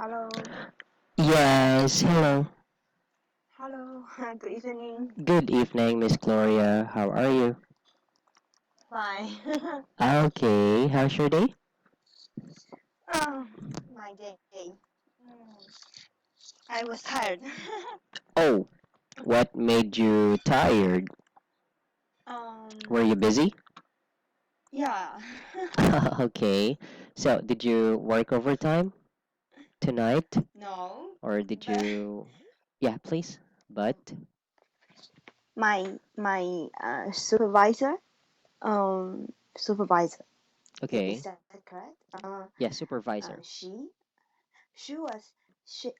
Hello. Yes, hello. Hello. Good evening. Good evening, Miss Gloria. How are you? Fine. Okay, how's your day? um, my day. I was tired. Oh, what made you tired? um, Were you busy? yeah. Okay, so did you work overtime tonight? No, Or did but you. Yeah, please. But. my supervisor. Supervisor. Is Okay, that correct? yeah, supervisor. She was she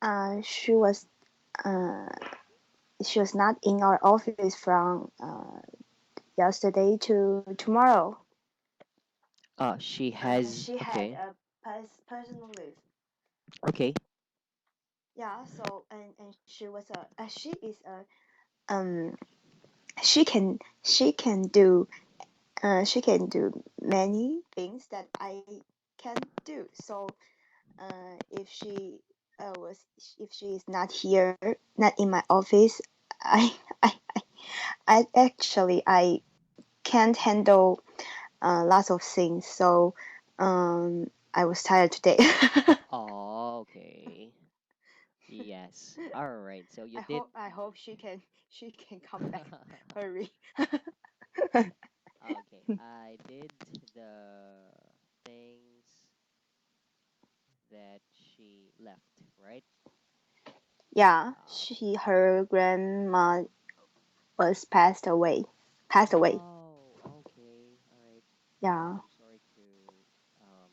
she was uh she was not in our office from yesterday to tomorrow. She has. She had Okay, a personal leave. okay. Yeah. So and she was she is um she can do many things that I can't do. So if she is not here, not in my office, I I I can't handle lots of things. So I was tired today. Oh, okay. Yes. All right. So you did. I hope she can come back. Hurry. Okay, I did the things that she left, right? Yeah, Okay. her grandma was passed away. Oh, okay. All right. Yeah. I'm sorry to um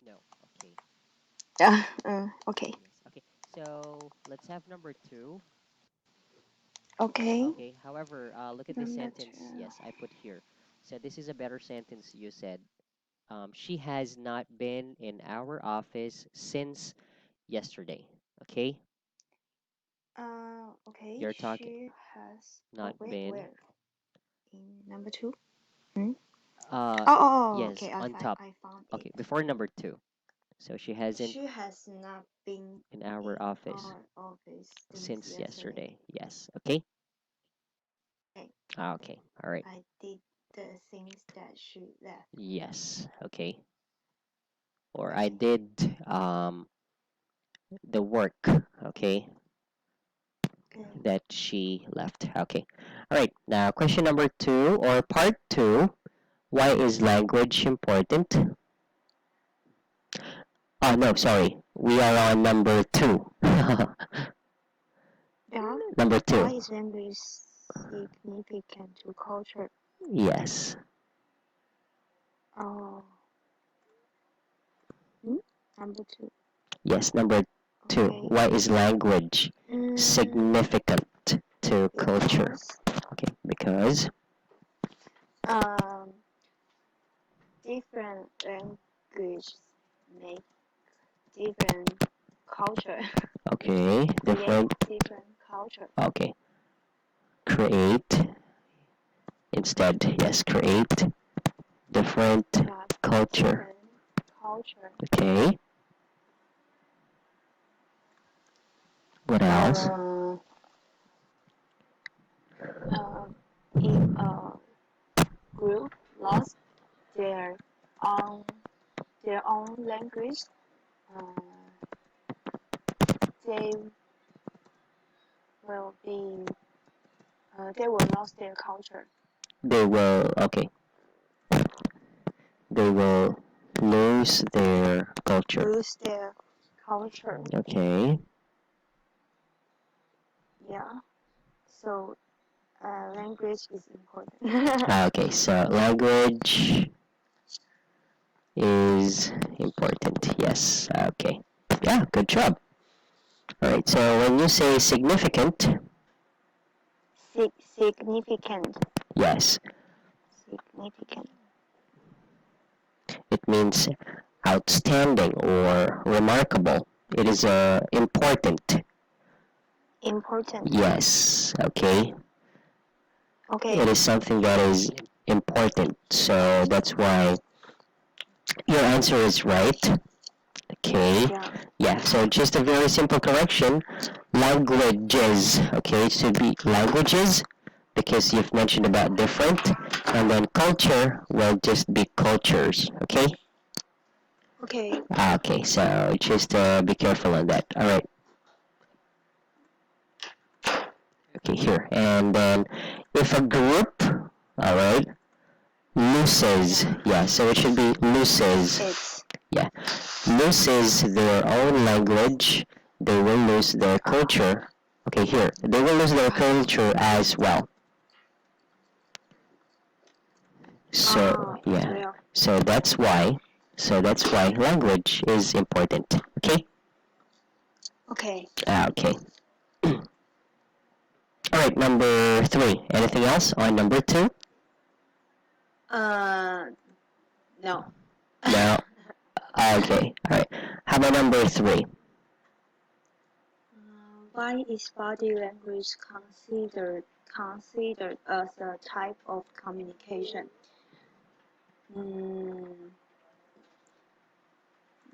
no. Okay. Okay. Yes. Okay. So let's have number two. Okay. Okay. However, look at this Number sentence. two. Yes, I put here. So this is a better sentence. You said, she has not been in our office since yesterday. Okay. Okay. You're talking She has. not Oh, wait, been. where? In number two? Hmm? Uh, yes, Okay. on top. I found it. Okay, before number two. So she hasn't She has not been in our in office our office since since yesterday. yesterday. Yes. Okay. Okay. Okay. All right. I did the things that she left. Yes. Okay. Or I Okay. did the work. Okay, Okay. that she left. Okay. All right. Now, question number two or part two. Why is language important? Oh no, sorry. We are on number two. Yeah. Number Why two. is language significant to culture? Yes. Oh. Hmm? Number two. Yes. Number two. Okay. Why is language Mm, significant to culture? because Okay, because. um different languages make different culture, Okay, create different. different culture. Okay, create instead. Yes, create different Yeah, culture. different culture. Okay, what else? Uh, uh, if a group lost their own language, uh, they will be they will lose their culture, They will. Okay, they will lose their culture. lose their culture. Okay. Yeah. So language is important. Okay, so language is important. Yes. Okay. Yeah, good job. All right, so when you say significant, Significant. yes, Significant. it means outstanding or remarkable. It is important. Important. Yes, okay. It Okay. is something that is important. So that's why your answer is right. Okay. Yeah. Yeah, so just a very simple correction. Languages. Okay, it should be languages because you've mentioned about different. And then culture will just be cultures. Okay? Okay. Okay, so just be careful on that. All right. Okay, here. And then if a group, all right, loses. Yeah, so it should be loses. It's Yeah, loses their own language, they will lose their culture. Okay, here, they will lose their culture as well. So, as yeah, well. so that's why, language is important. Okay? Okay. Okay. All right, number 3. Anything else on number 2? No. No. Okay. All right. How about number 3? Why is body language considered as a type of communication? Mm,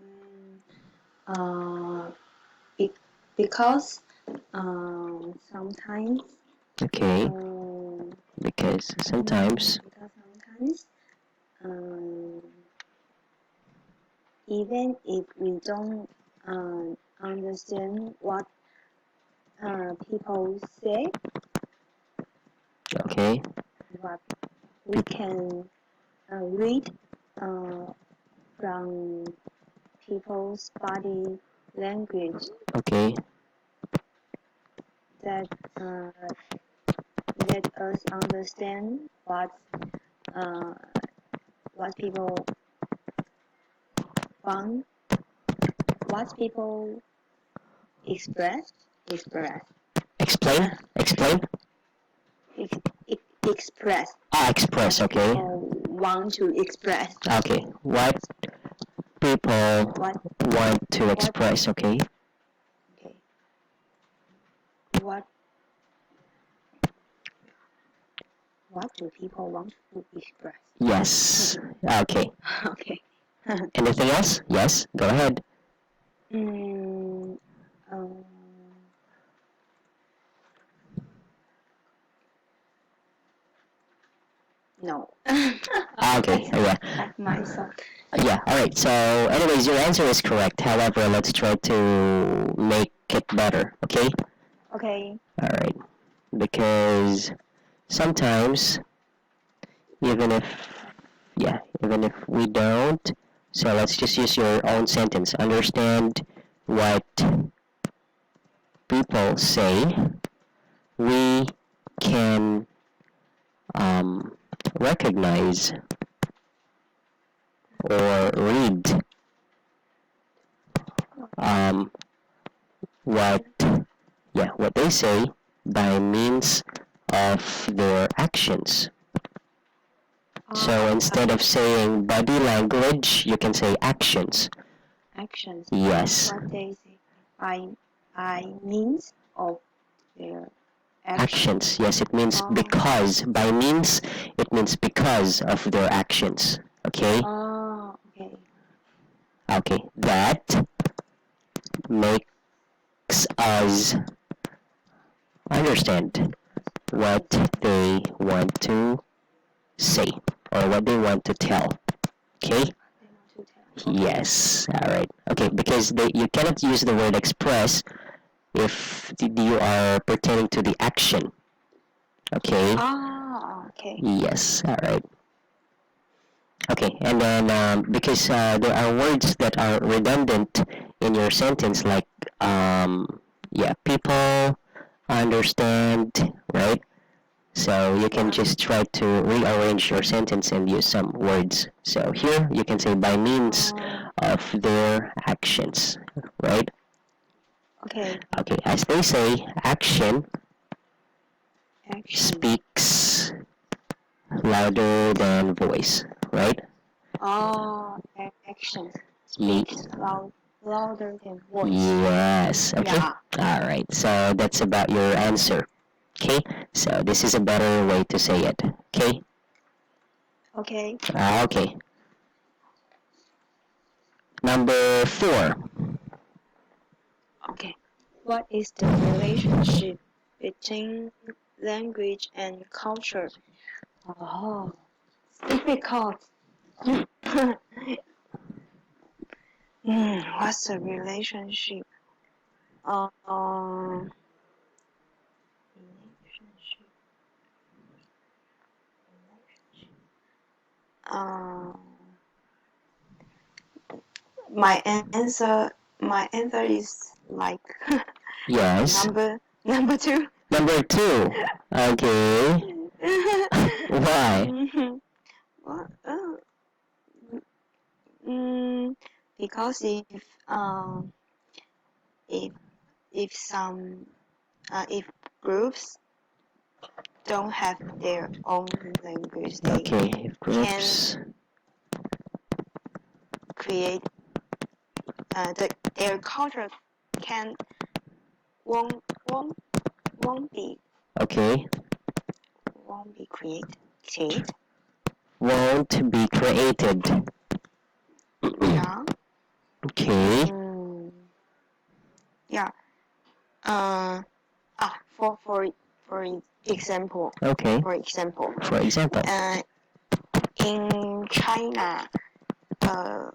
mm, uh, be, because sometimes Okay. um, Because sometimes, because sometimes um, even if we don't understand what people say, okay, but we can read uh, from people's body language okay, that let us understand uh, what people want, what people express, express, explain, explain. ex, express, what Express, okay. people want to express, Okay, what people what want to what express, okay? okay, what what do people want to express? Yes. Okay. Okay. Anything else? Yes, go ahead. mm, um, no. Okay, yeah. That's my thought. Yeah, alright. So, anyways, your answer is correct. However, let's try to make it better, okay? Okay. Alright. Because sometimes, even if, yeah, even if we don't, so let's just use your own sentence. Understand what people say. We can recognize or read um, what what they say by means of their actions. So instead of saying body language, you can say actions. Actions. Yes, What they say by means of their action. actions. Yes, it means Oh. because. By means, it means because of their actions. Okay? Oh, okay. Okay. That makes us understand what they want to say or what they want to tell. Okay? They want to tell. Okay. Yes. All right. Okay, because you cannot use the word express if you are pertaining to the action. Okay? Ah, okay. Yes. All right. Okay, and then because there are words that are redundant in your sentence, like people understand, right? So you can just try to rearrange your sentence and use some words. So here you can say by means of their actions, right? Okay. Okay, as they say, action Action. speaks louder than voice, right? Oh, actions Ye- speaks louder than voice. yes, okay. Yeah. All right, so that's about your answer. Okay, so this is a better way to say it. Okay. Okay. Okay. Number 4. What is the relationship between language and culture? Oh, it's difficult. What's the relationship? Relationship. Um, my answer is like Yes. number two. Number 2. Okay. Why? What? Because if some if groups don't have their own language, they Okay, if can groups. create their culture can won't be Okay, created. won't be created. Yeah. Okay, Yeah. For example. okay. For example, For example, in China, a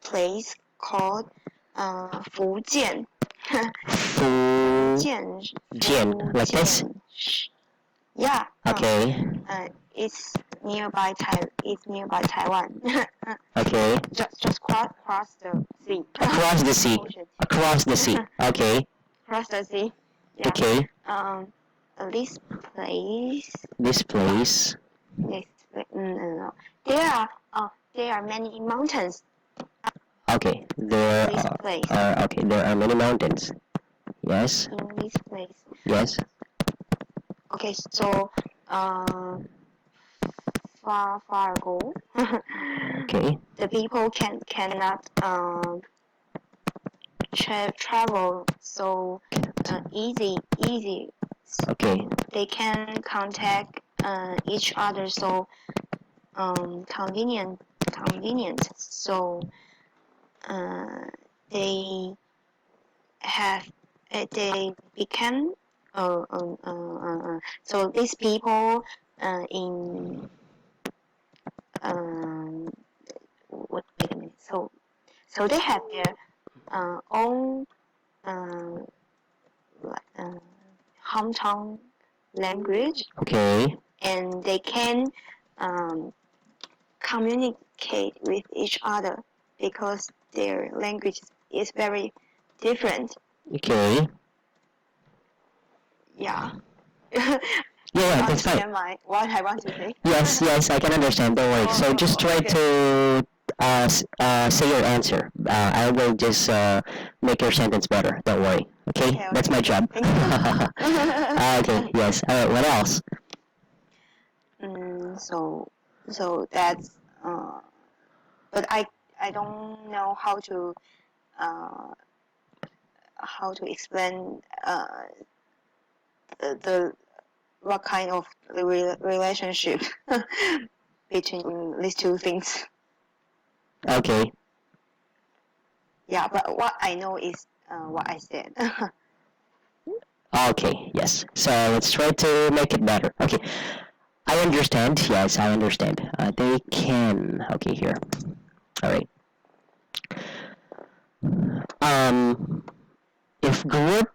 place called Fujian. Fujian, like this? Yeah. Okay, It's nearby Taiwan. okay. Just cross the sea. Across the sea. Ocean. Across the sea. Okay, Cross the sea. Yeah. okay. This place. This place. No. There are many mountains. Okay, there This place. are okay. There are many mountains. Yes. In this place. Yes. Okay, so far ago, Okay. the people cannot travel so easy. Okay. They can contact each other so convenient. So they have they become so these people in wait a minute. So they have their own hometown language, Okay. and they can um, communicate with each other because their language is very different. Okay. Yeah. Yeah, that's fine. What I want to say? Yes, yes, I can understand. Don't worry. So just try Okay. to say your answer. I will just make your sentence better. Don't worry. Okay? Okay. That's my job. Thank you. Okay, yes. All right, what else? So that's but I don't know uh how to explain the what kind of relationship between these two things. Okay. Yeah, but what I know is what I said. Okay, yes. So let's try to make it better. Okay. I understand. Yes, I understand. They can. Okay, here. All right. Um, if group.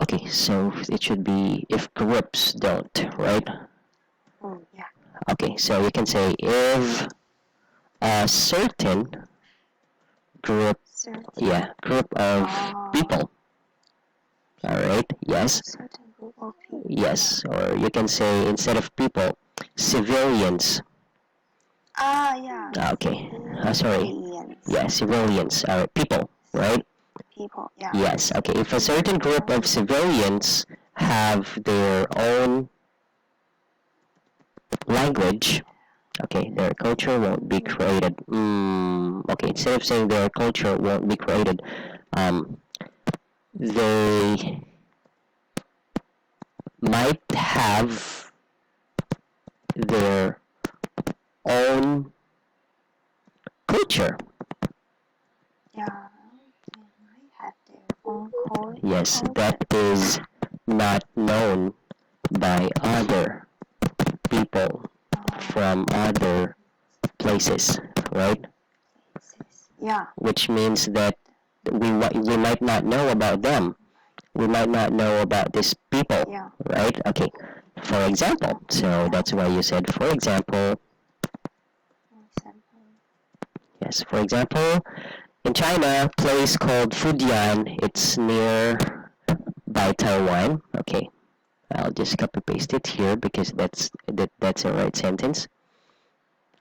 Okay, so it should be if groups don't, right? Yeah. Okay, so you can say if a certain group, yeah, group of people. All right. Yes. Certain group of people. Yes. Or you can say instead of people, civilians. Yeah. Okay. Sorry. Civilians. Yeah, civilians are people, right? People. Yeah. Yes. Okay. If a certain group of civilians have their own language, okay, their culture won't be created. Okay, instead of saying their culture won't be created, they might have their own culture. Yeah. Yes, that is not known by other people from other places, right? Yeah. Which means that we might not know about them. We might not know about these people, Yeah. right? Okay. For example, so that's why you said, for example, yes, for example, in China, place called Fujian, it's near by Taiwan. Okay, I'll just copy paste it here because that's a right sentence.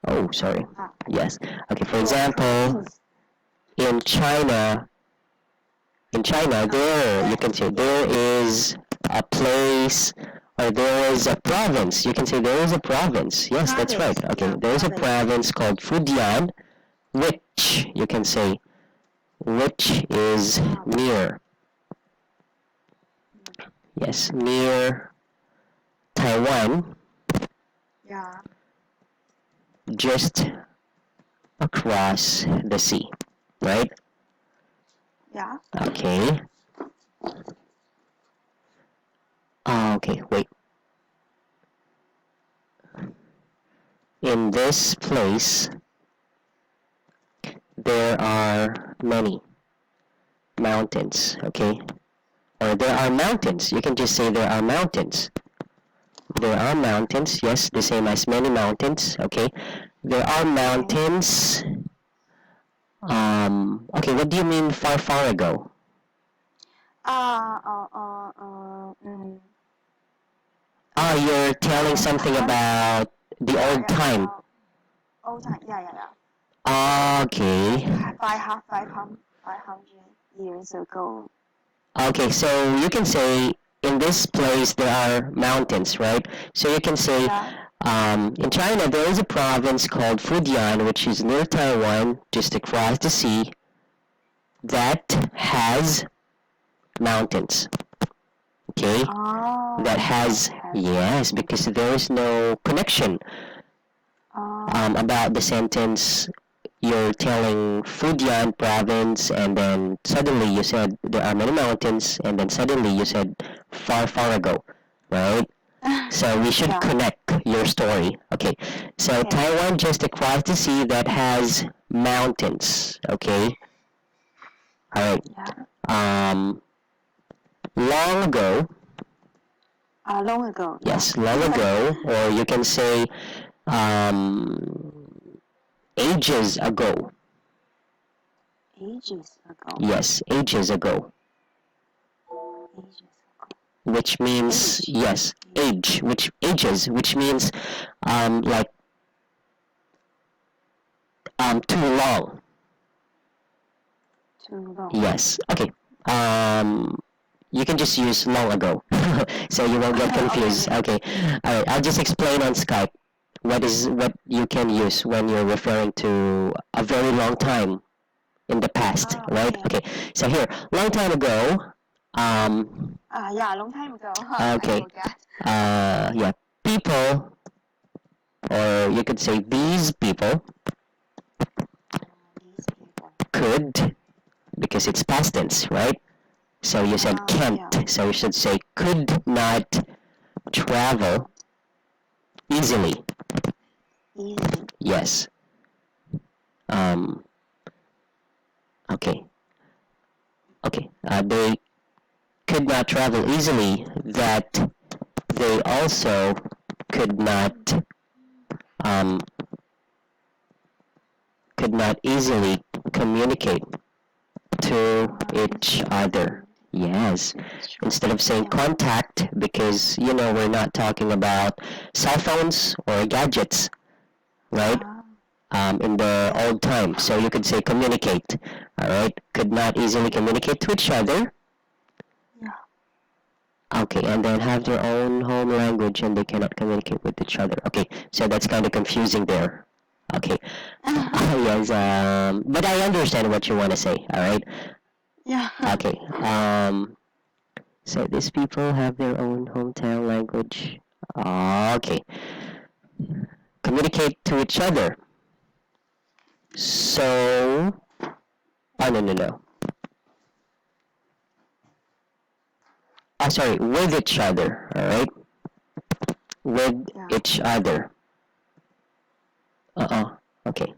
Oh, sorry. Yes. Okay, for example, in China, there you can say there is a place or there is a province. You can say there is a province. Yes, that's right. Okay, there is a province called Fujian, which you can say which is near. Yes, near Taiwan, Yeah. just across the sea, right? Yeah. Okay. Okay, wait. In this place, there are many mountains, okay? Or there are mountains. You can just say there are mountains. There are mountains, yes, the same as many mountains, okay? There are mountains. Okay, what do you mean far, far ago? You're telling something about the old time. Old time. Yeah. Okay. 500 years ago. Okay, so you can say in this place there are mountains, right? So you can say in China there is a province called Fujian, which is near Taiwan, just across the sea, that has mountains. Okay? That has, yes, because there is no connection about the sentence. You're telling Fujian province, and then suddenly you said there are many mountains, and then suddenly you said far, far ago, right? So we should connect your story. Okay, so Taiwan just across the sea that has mountains. Okay, all right. Long ago. Long ago. Yes, long ago, or you can say um, ages ago. Ages ago. Yes, ages ago. Which means yes, age, which ages, which means like too long. Too long. Yes. Okay. You can just use long ago, so you won't get confused. Okay. All right. I'll just explain on Skype what you can use when you're referring to a very long time in the past, right? Okay. So here, long time ago. Yeah, long time ago. Okay. Yeah. People, or you could say these people, could, because it's past tense, right? So you said can't, so you should say could not travel easily. Yes. Okay. Okay. They could not travel easily. That they also could um, not easily communicate to each other. Yes. Instead of saying contact, because we're not talking about cell phones or gadgets, right? In the old time. So you could say communicate. All right. Could not easily communicate to each other. Okay, and then have their own home language and they cannot communicate with each other. Okay, so that's kind of confusing there. Okay. Yes, but I understand what you want to say, alright? Yeah. Okay, so these people have their own hometown language. Okay. Communicate to each other. So, oh, no. sorry, with each other, all right? With Yeah. each other. Okay.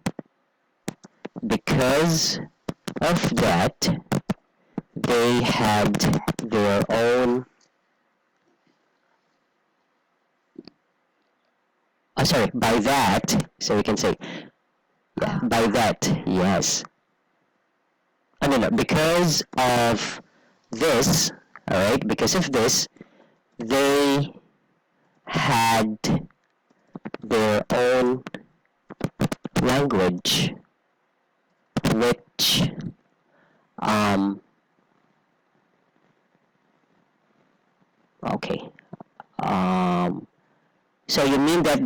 Because of that, they had their own. Sorry, by that, so we can say, yeah, by that, yes. No, because of this, all right, because of this, they had their own language, which um, okay. So you mean that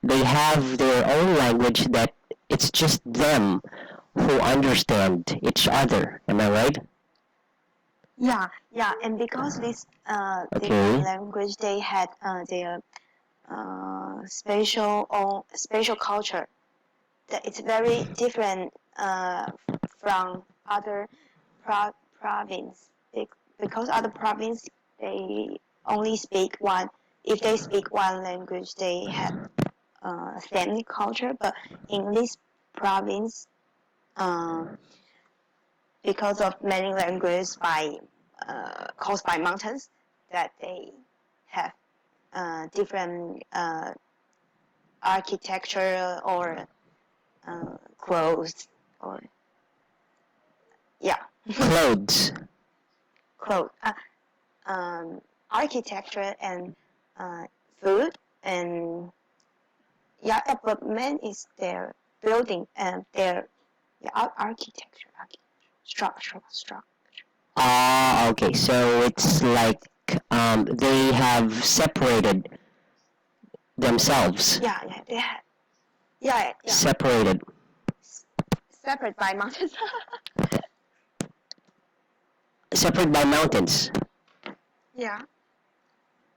they have their own language that it's just them who understand each other. Am I right? Yeah, yeah, and because this different Okay. language, they had their special culture. That it's very different from other province. Because other province they only speak one. If they speak one language, they have same culture. But in this province, because of many languages caused by mountains, that they have different architecture or clothes or yeah Clothes. clothes architecture and food and yeah but main is their building and their architecture structure. Okay. So it's like they have separated themselves. Yeah, they have yeah Separated. separate by mountains. Separate by mountains. Yeah.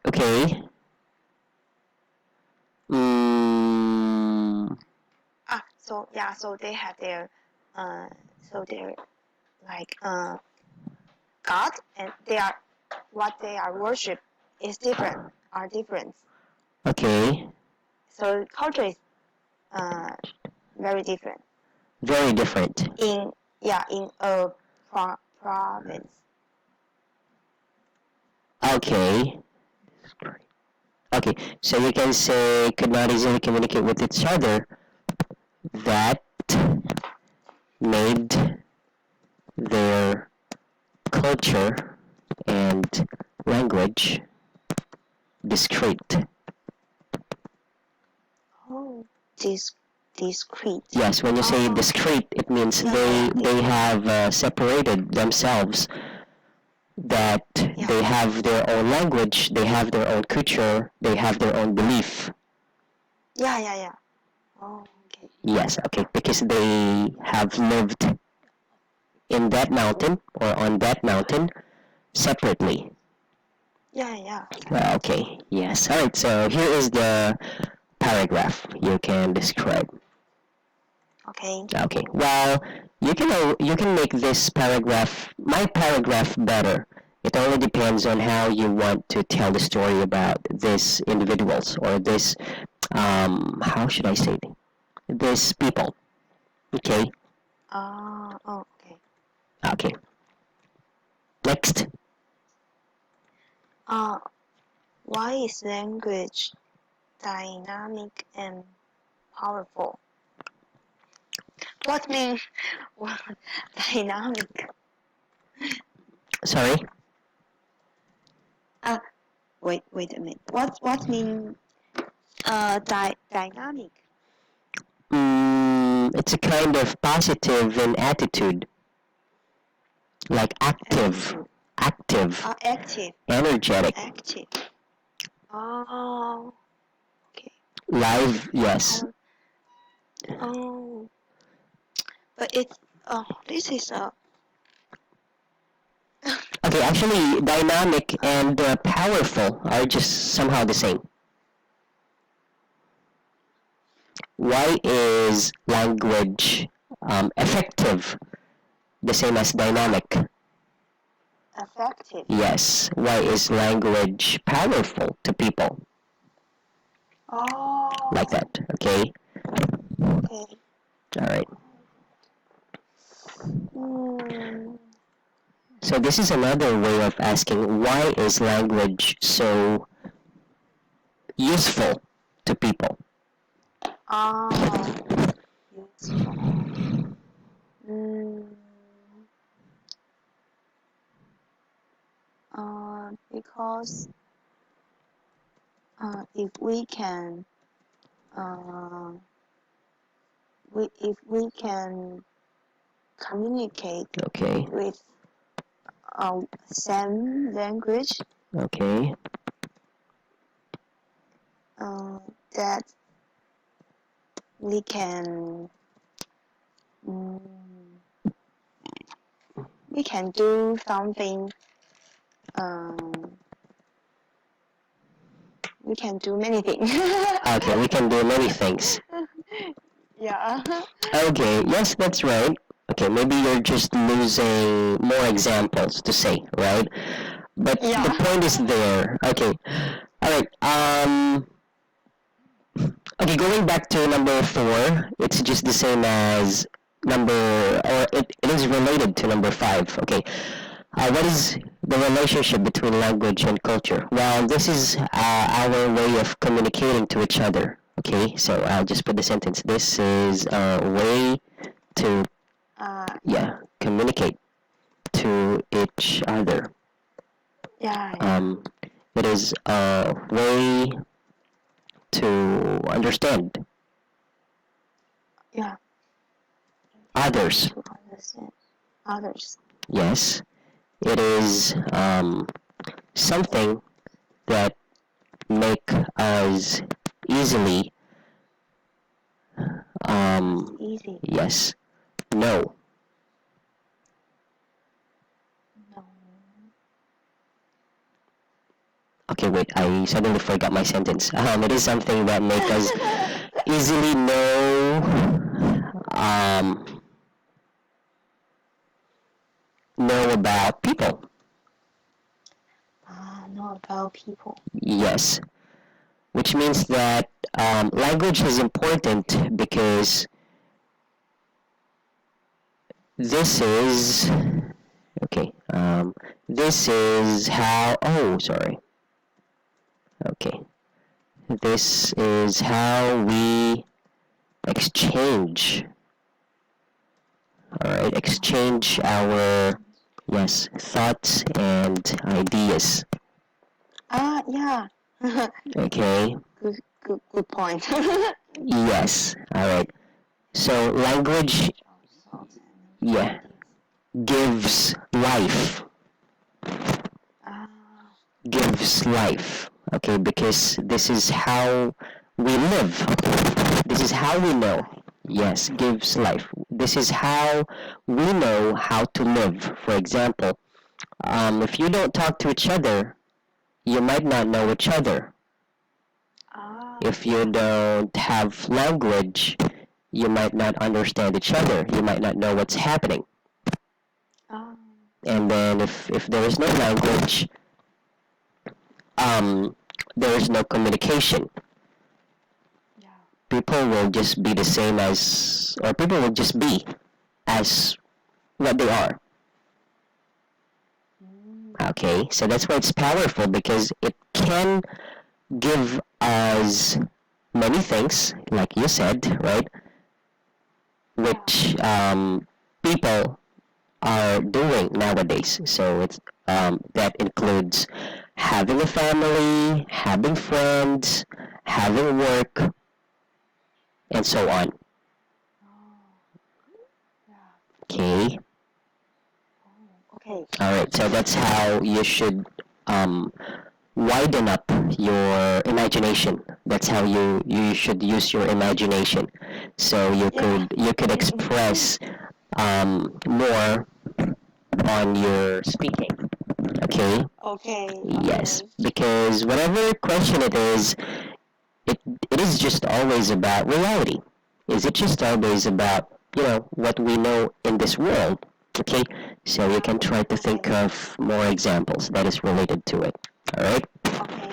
Okay. Mm, So they have their so they're like God and they are what they are worship is are different. okay. So culture is very different Very different. in in a province. Okay. Okay. So you can say could not easily communicate with each other. That made their culture and language discrete. Oh, discrete. Yes, when you say discrete, it means they have separated themselves. That they have their own language, they have their own culture, they have their own belief. Yeah. Oh, okay. Yes, okay, because they have lived in that mountain or on that mountain separately. Yeah. Okay, yes. All right, so here is the paragraph you can describe. Okay. Okay, well, you can make this paragraph, my paragraph, better. It only depends on how you want to tell the story about these individuals or this, how should I say, these people. Okay, Okay. okay. Next. Why is language dynamic and powerful? What means dynamic? Sorry. Wait a minute. What mean dynamic? It's a kind of positive in attitude, like active, active, Active. energetic, Active. Oh, okay. live. Yes. Oh, but it's this is Okay, actually, dynamic and powerful are just somehow the same. Why is language effective the same as dynamic? effective. Yes. Why is language powerful to people? Oh. Like that. Okay. Okay. All right. Hmm. So this is another way of asking why is language so useful to people? Ah. Useful. Hmm. Because if we can, uh, if we can communicate Okay. with same language, Okay. that we can mm, we can do something. Um, we can do many things. Okay, we can do many things. Yeah. Okay, yes, that's right. Okay, maybe you're just losing more examples to say, right? But the Yeah. point is there. Okay. All right. Okay, going back to number 4, it's just the same as it is related to number 5. Okay. What is the relationship between language and culture? Well, this is our way of communicating to each other. Okay, so I'll just put the sentence. This is a way to, communicate to each other. Yeah. It is a way to understand Yeah. others. To understand others. Yes, it is something that make us easily, Easy. yes, know. No. Okay, wait, I suddenly forgot my sentence. It is something that make us easily um, know about people. Know about people. Yes, which means that language is important because this is, okay, this is how, oh, sorry. Okay, this is how we exchange, all right, exchange our, yes, thoughts and ideas. Yeah. Okay, Good point. yes, all right. So language, yeah, gives life, gives life, okay, because this is how we live. This is how we know. Yes, gives life. This is how we know how to live. For example, if you don't talk to each other, you might not know each other. If you don't have language, you might not understand each other. You might not know what's happening. And then if there is no language, there is no communication. People will just be the same as, or people will just be as what they are. Okay, so that's why it's powerful, because it can give us many things, like you said, right? Which people are doing nowadays. So it's that includes having a family, having friends, having work, and so on. Okay. Okay. All right. So that's how you should widen up your imagination. That's how you should use your imagination. So you could express more on your speaking. Okay. Okay. Yes, because whatever question it it is just always about reality. Is it just always about what we know in this world? Okay, so you can try to think of more examples that is related to it. All right. Okay.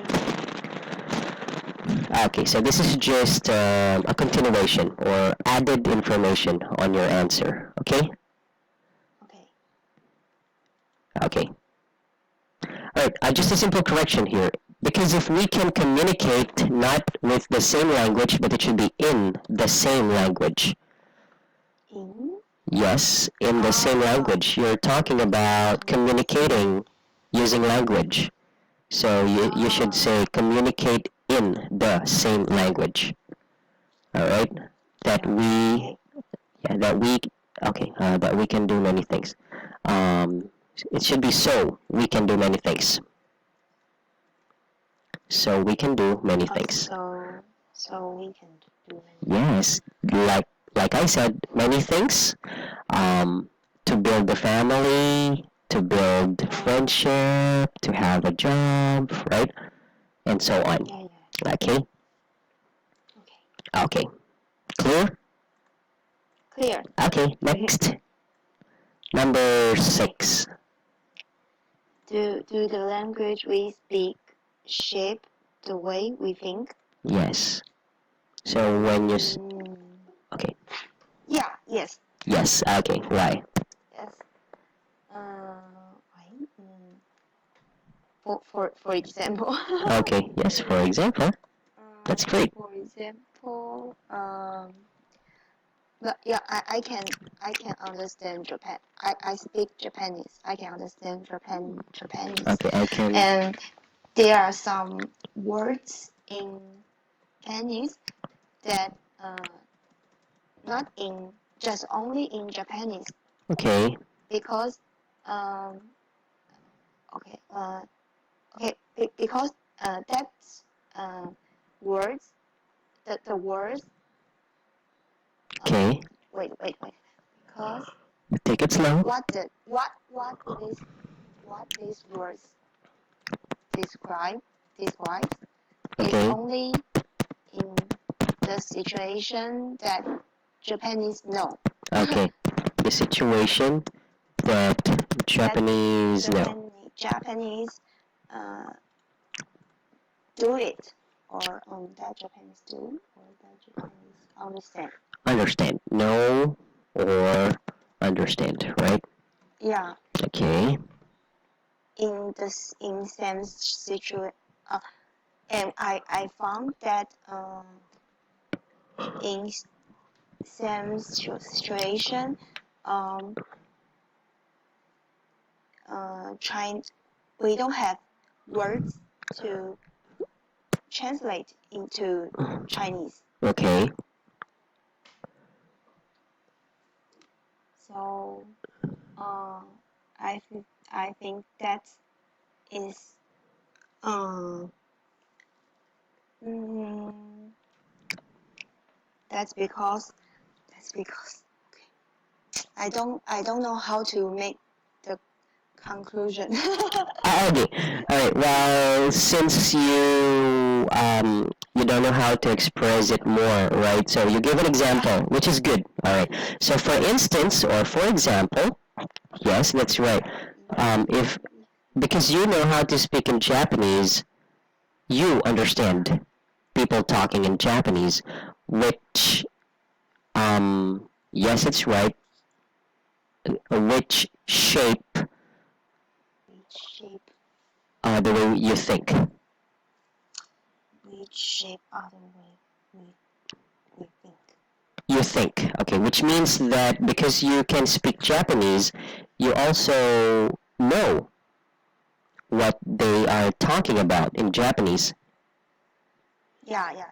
Okay, so this is just a continuation or added information on your answer. Okay. Okay. Okay. All right. Just a simple correction here. Because if we can communicate not with the same language, but it should be in the same language. In. Yes, in the same language. You're talking about communicating using language. So you should say communicate in the same language. All right? That we, yeah, that we can do many things. It should be so we can do many things. So we can do many things. So we can do many. Yes, like I said, many things. To build a family, to build friendship, to have a job, right? And so on. Yeah, yeah. Okay? Okay. Okay. Clear? Clear. Okay, next. Number 6. Do the language we speak shape the way we think? Yes. So when you okay. Yeah. Yes. Yes. Okay. Why? Yes. Why? For example. Okay. Yes. For example. That's great. For example, but yeah, I can understand Japan. I speak Japanese. I can understand Japanese. Okay. I can. And there are some words in Japanese that not in just only in Japanese Okay. because okay because that's words the words Okay. wait because Take it slow. what these words describe describes is Okay. only in the situation that Japanese know. Okay. The situation that Japanese know. Japanese do it or that Japanese do or that Japanese understand. Understand. Know or understand, right? Yeah, Okay. in same situation, and I found that in same situation, um, trying we don't have words to translate into Chinese. Okay. So I think that is mm, that's because okay. I don't know how to make the conclusion. Okay. All right. Well, since you don't know how to express it more, right? So you give an example, which is good. All right. So for instance, or for example, yes, that's right. If because you know how to speak in Japanese, you understand people talking in Japanese, which yes, it's right. Which shape Which shape the way you think. other way we think. You think, okay, which means that because you can speak Japanese, you also know what they are talking about in Japanese. Yeah.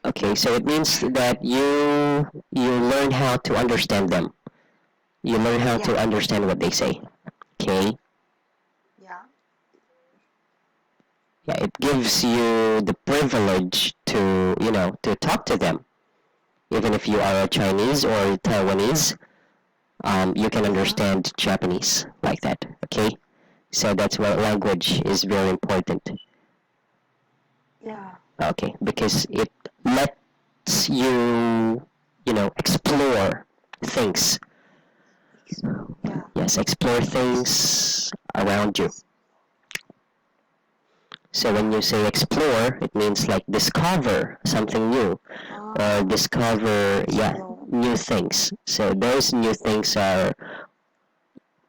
Okay, so it means that you learn how to understand them. You learn how to Yeah. understand what they say. Okay? Yeah. Yeah, it gives you the privilege to, to talk to them. Even if you are a Chinese or Taiwanese, you can understand Japanese like that. Okay? So that's why language is very important. Yeah. Okay, because it lets you, explore things Yeah. Yes, explore things around you. So when you say explore, it means like discover something new or discover, new things. So those new things are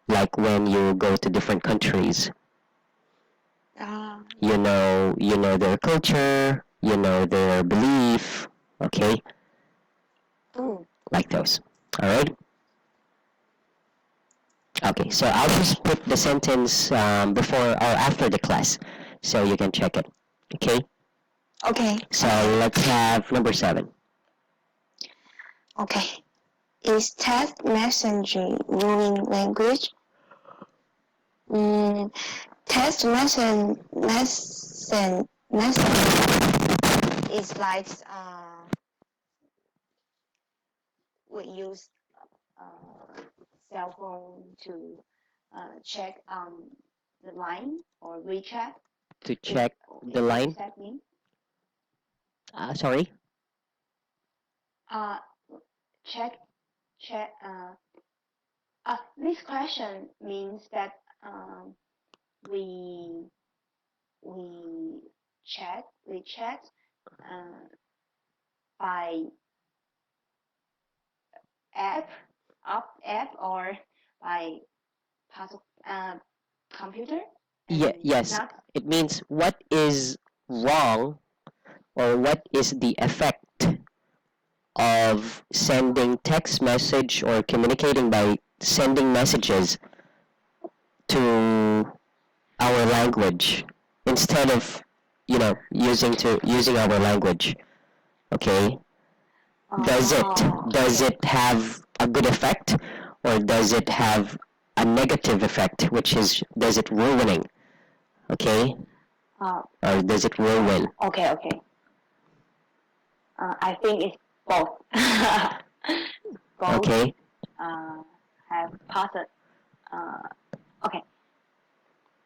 like when you go to different countries, Ah. you know their culture, you know their belief, okay, like those. All right. Okay, so I'll just put the sentence before or after the class, so you can check it. Okay. Okay. So let's have number 7. Okay. Is text messaging ruling language? Text messaging is like we use cell phone to check the line or WeChat. To check the line. That mean? Sorry. Check. This question means that we chat by app or by computer. Yes. Not It means what is wrong or what is the effect of sending text message or communicating by sending messages to our language instead of using our language. Okay. Does it have a good effect or does it have a negative effect, which is does it ruining? Okay. Or does it ruin? Okay. I think it's both. Both Okay. have positive. Okay.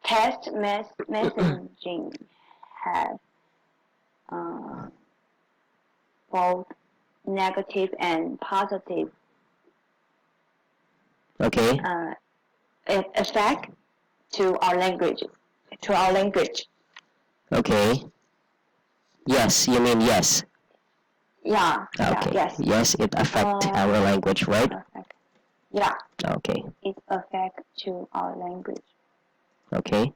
Text messaging have both negative and positive Okay. effect to our language. Okay. Yes, you mean yes. Yeah. Okay. Yes. Yes, it affect our language, right? Perfect. Yeah. Okay. It affect to our language. Okay.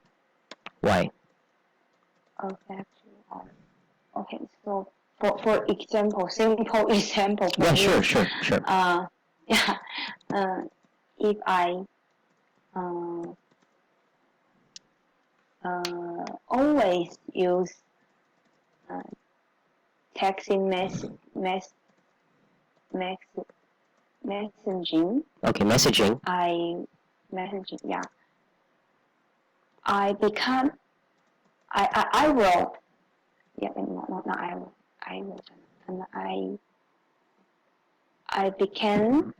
Why? Affect to our. Okay. So for example, simple example. Yeah, sure. Yeah. If I always use texting messaging. Okay, messaging. Messaging. Yeah. I become. I will. Yeah. Not I will. I will. And I became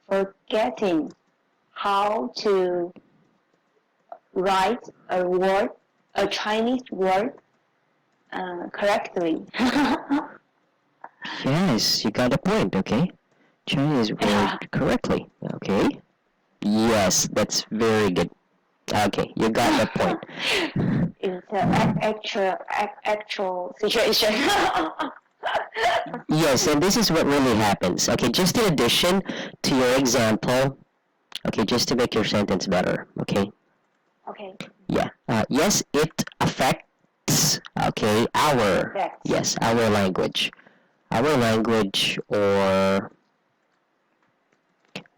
forgetting how to write a Chinese word correctly. Yes, you got a point. Okay. Chinese word correctly. Okay. Yes, that's very good. Okay, you got the point. It's an actual situation. Yes, and this is what really happens. Okay, just in addition to your example, okay, just to make your sentence better, okay? Okay. Yeah. Yes, it affects, okay, our language. Our language or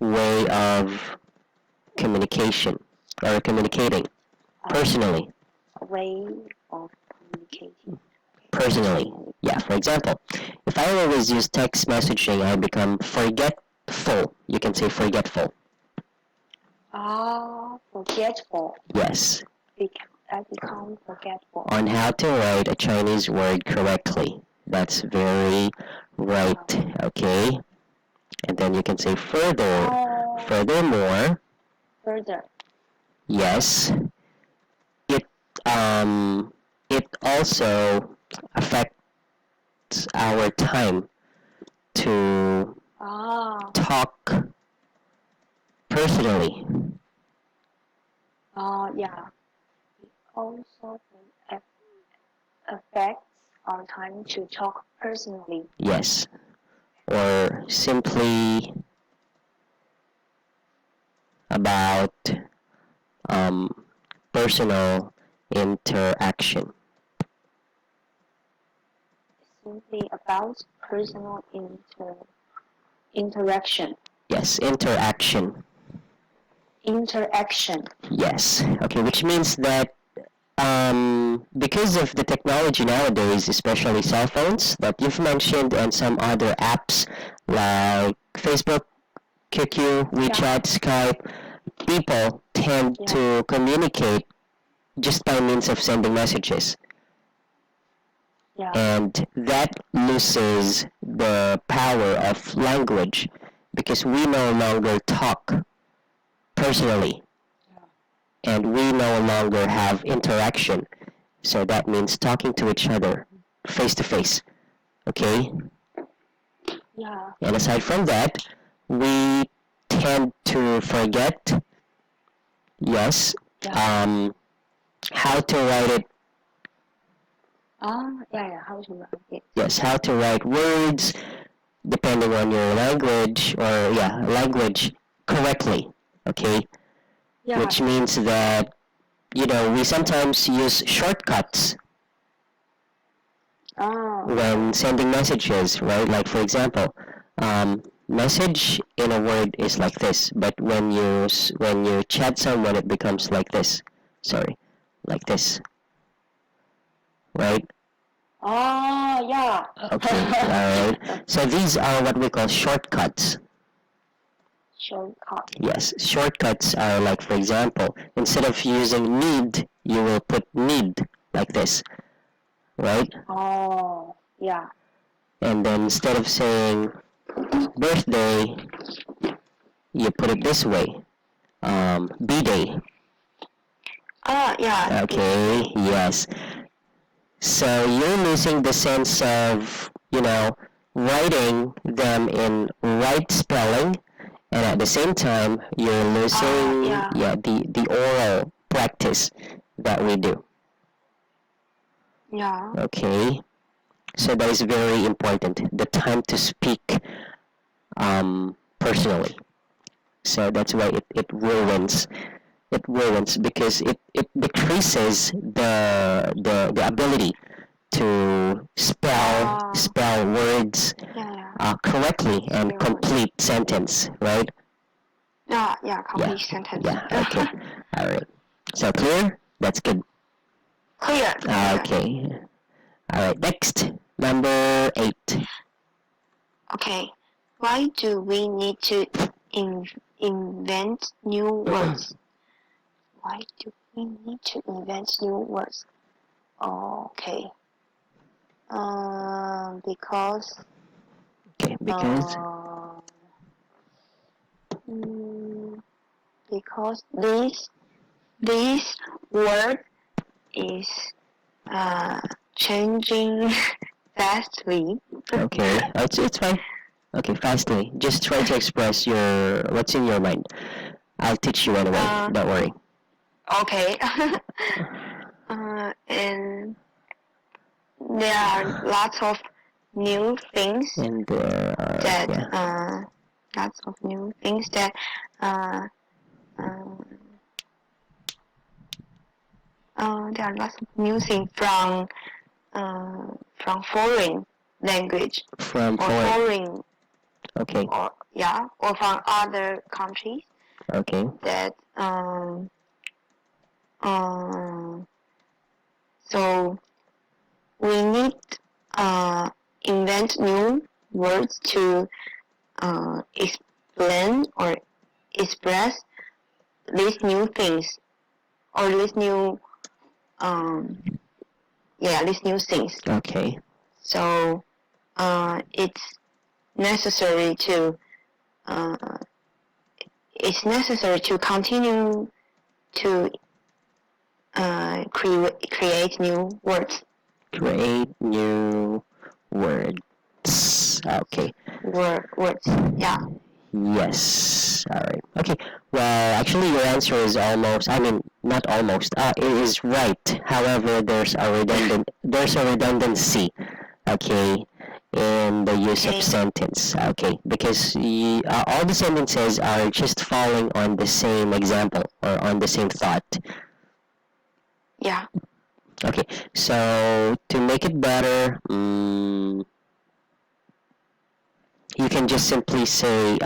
way of communication or communicating personally. Way of communicating. Personally. Yeah, for example, if I always use text messaging, I become forgetful. You can say forgetful. Forgetful. Yes. I become forgetful. On how to write a Chinese word correctly. That's very right. Okay. And then you can say furthermore. Further. Yes. It it also affects our time to talk personally. Yeah. It also affects our time to talk personally. Yes. Or simply about personal interaction. Simply about personal interaction. Yes, interaction. Interaction. Yes. Okay, which means that because of the technology nowadays, especially cell phones that you've mentioned and some other apps like Facebook, QQ, WeChat, Skype, people tend to communicate just by means of sending messages. Yeah. And that loses the power of language because we no longer talk personally and we no longer have interaction. So that means talking to each other face to face. Okay? Yeah. And aside from that, we tend to forget, yes, how to write it. How to write it. Yes, how to write words depending on your language or, language correctly. Okay? Yeah. Which means that, we sometimes use shortcuts when sending messages, right? Like, for example, message in a word is like this, but when you chat someone, it becomes like this. Sorry, like this, right? Yeah. Okay, all right. So these are what we call shortcuts. Shortcut. Yes, shortcuts are like, for example, instead of using need, you will put need like this, right? Yeah. And then instead of saying birthday, you put it this way, B-day. Yeah. Okay, yes. So you're losing the sense of, writing them in right spelling, and at the same time, you're losing, the oral practice that we do. Yeah. Okay, so that is very important. The time to speak personally. So that's why it ruins. It ruins because it decreases the ability to spell words correctly and complete sentence, right? Complete sentence. Yeah, okay. All right. So clear? That's good. Clear. Okay. All right. Next, number 8. Okay. Why do we need to invent new words? Why do we need to invent new words? Okay. Because. Okay, because Because this word is changing fastly. okay, it's fine. Okay, fastly. Just try to express what's in your mind. I'll teach you anyway. Don't worry. Okay. And there are lots of new things And there are lots of new things that there are lots of new things from foreign language from or foreign Okay. or from other countries Okay. that so we need invent new words to explain or express these new things or these new these new things. Okay. So it's necessary to continue to create new words. Create new words. Okay. words. Yeah. Yes. All right. Okay. Well, actually, your answer is almost. I mean, not almost. It is right. However, there's a redundancy. Okay, in the use of Okay. sentence. Okay, because all the sentences are just falling on the same example or on the same thought. Yeah. Okay, so to make it better, you can just simply say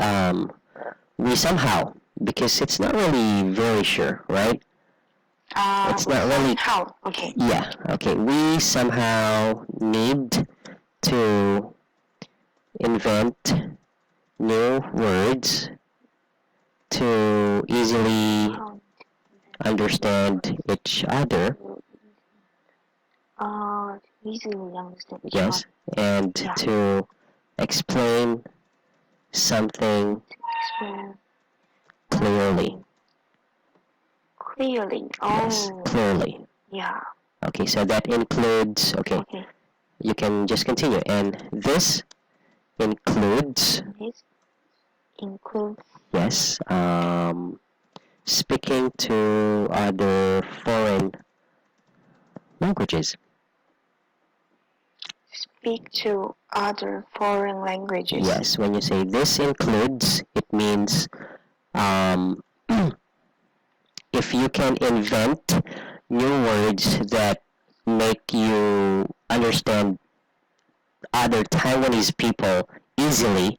we somehow, because it's not really very sure, right? It's not really. How? Okay. Yeah. Okay. We somehow need to invent new words to easily How? understand each other. Easily understand each Yes, and Yeah. to explain something other. clearly. Clearly. Yes, Oh. clearly. Yeah. Okay, so that includes. Okay, Okay. you can just continue. And this includes. This includes Yes, speaking to other foreign languages. speak to other foreign languages. Yes, when you say this includes, it means um, if you can invent new words that make you understand other Taiwanese people easily,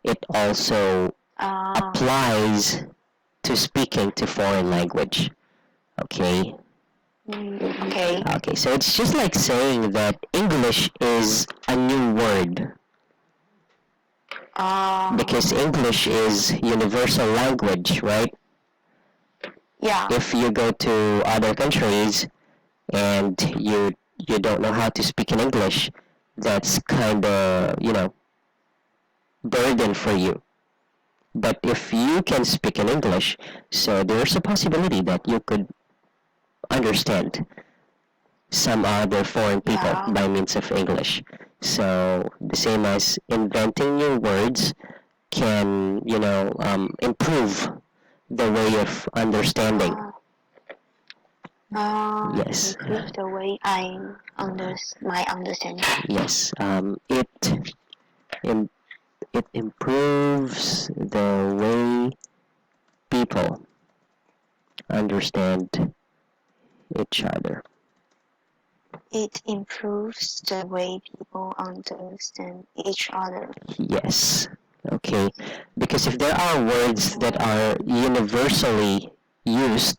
it also applies to speaking to foreign language. Okay? Okay. Okay, so it's just like saying that English is a new word because English is universal language, right? Yeah. If you go to other countries and you don't know how to speak in English, that's kind of, burden for you. But if you can speak in English, so there's a possibility that you could understand some other foreign people Yeah. by means of English. So the same as inventing new words can, improve the way of understanding. Yes. Improve the way my understanding. Yes. It improves the way people understand each other. It improves the way people understand each other. Yes. Okay. Because if there are words that are universally used,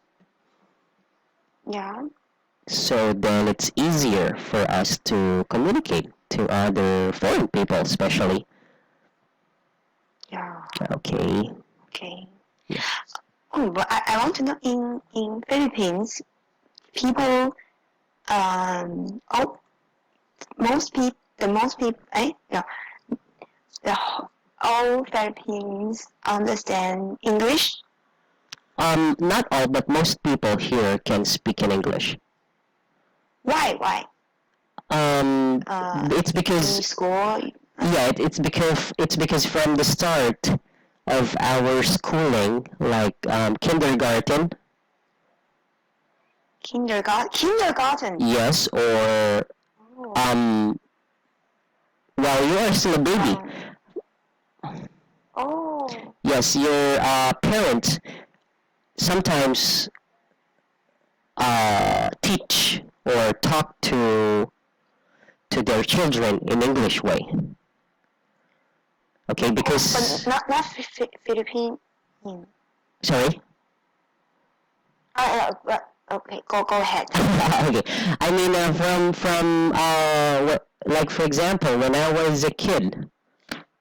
Yeah. so then it's easier for us to communicate to other foreign people, especially. Yeah. Okay. Okay. Yeah. Oh, but I want to know in Philippines, people most people yeah, all Philippines understand English. Not all, but most people here can speak in English. Why? It's In because school. yeah, it's because from the start of our schooling, like kindergarten, Kindergarten. yes, or Oh. while you are still a baby, Oh. yes, your parents sometimes teach or talk to their children in English way. Okay, because But not Philippine. sorry. Okay, go ahead. Okay, I mean like for example, when I was a kid,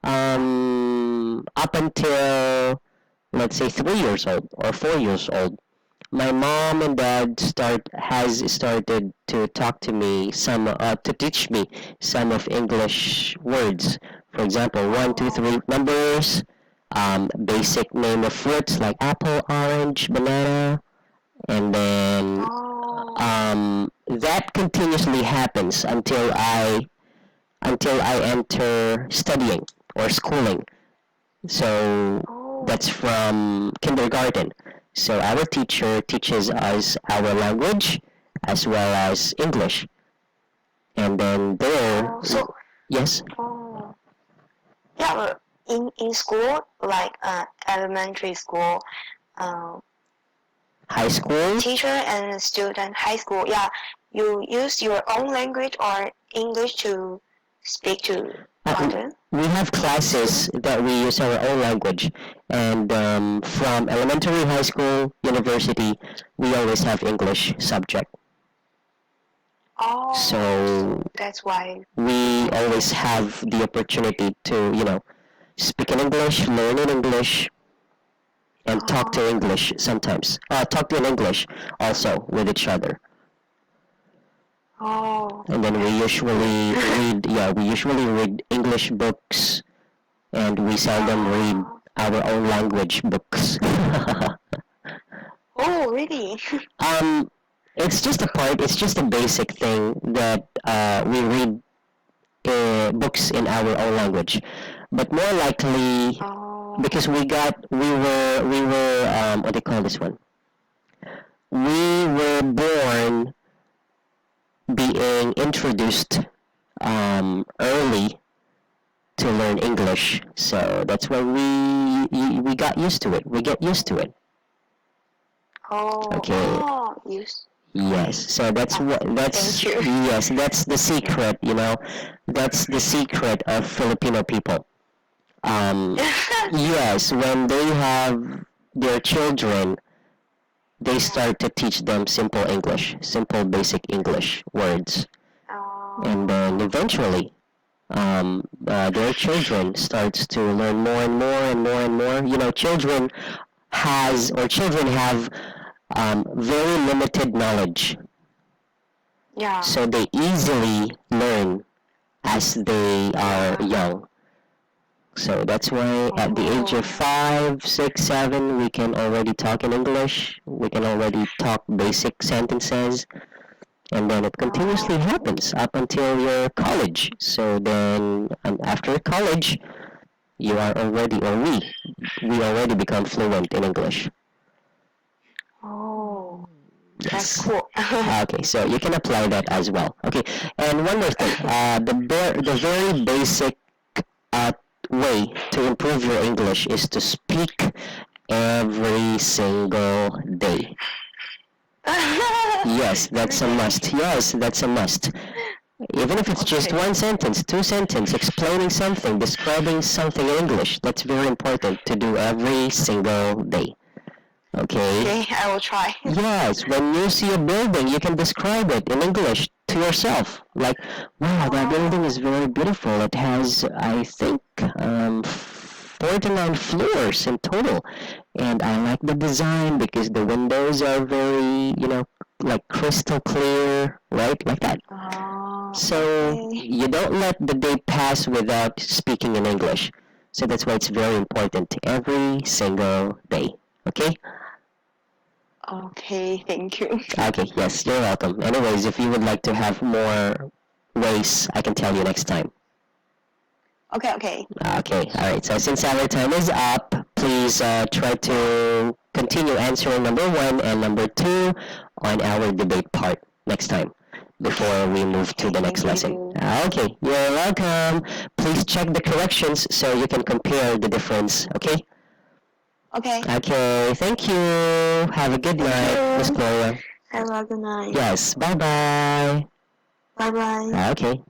up until let's say 3 years old or 4 years old, my mom and dad has started to talk to me to teach me some of English words. For example, 1, 2, 3 numbers, basic name of fruits like apple, orange, banana, and then that continuously happens until I enter studying. or schooling. So Oh. that's from kindergarten. So our teacher teaches us our language as well as English. And then there, Oh, so yes, oh yeah, but in school like elementary school, uh, high school, teacher and student high school, yeah, you use your own language or English to speak to other. we have classes that we use our own language. And from elementary, high school, university, we always have English subject. Oh, So that's why. we always have the opportunity to, speak in English, learn in English, and talk to English sometimes. Talk in English also with each other. Oh. And then we usually read English books, and we seldom read our own language books. Oh, really? It's just a part. It's just a basic thing that we read books in our own language, but more likely Oh. because we were what do you call this one? We were born being introduced early to learn English, so that's why we got used to it. We get used to it. Oh. Okay. Oh, yes. Yes, so that's Thank you. yes, that's the secret, that's the secret of Filipino people. Yes, when they have their children, they start to teach them simple English, simple basic English words, and then eventually, their children starts to learn more and more and more and more. Children have very limited knowledge, Yeah. so they easily learn as they are young. So that's why at the age of 5, 6, 7, we can already talk in English. We can already talk basic sentences. And then it continuously happens up until your college. So then, and after college, you are already, or we already become fluent in English. Oh, Yes. that's cool. Okay, so you can apply that as well. Okay, and one more thing. The very basic way to improve your English is to speak every single day. Yes, that's a must. Yes, that's a must. Even if it's just one sentence, two sentences, explaining something, describing something in English, that's very important to do every single day. Okay? Okay, I will try. Yes, when you see a building, you can describe it in English to yourself. Like, wow, that building is very beautiful. It has, I think, 49 floors in total. And I like the design because the windows are very, like crystal clear, right? Like that. So Okay. you don't let the day pass without speaking in English. So that's why it's very important every single day. Okay? Okay, thank you. Okay, yes, you're welcome. Anyways, if you would like to have more ways, I can tell you next time. Okay, okay. Okay, alright. So since our time is up, please try to continue answering number 1 and number 2 on our debate part next time before we move to the next Thank lesson. you. Okay, you're welcome. Please check the corrections so you can compare the difference, okay? Okay. Okay, thank you. Have a good night, Miss you. Gloria. Have a good night. Yes, bye-bye. Bye bye. Okay.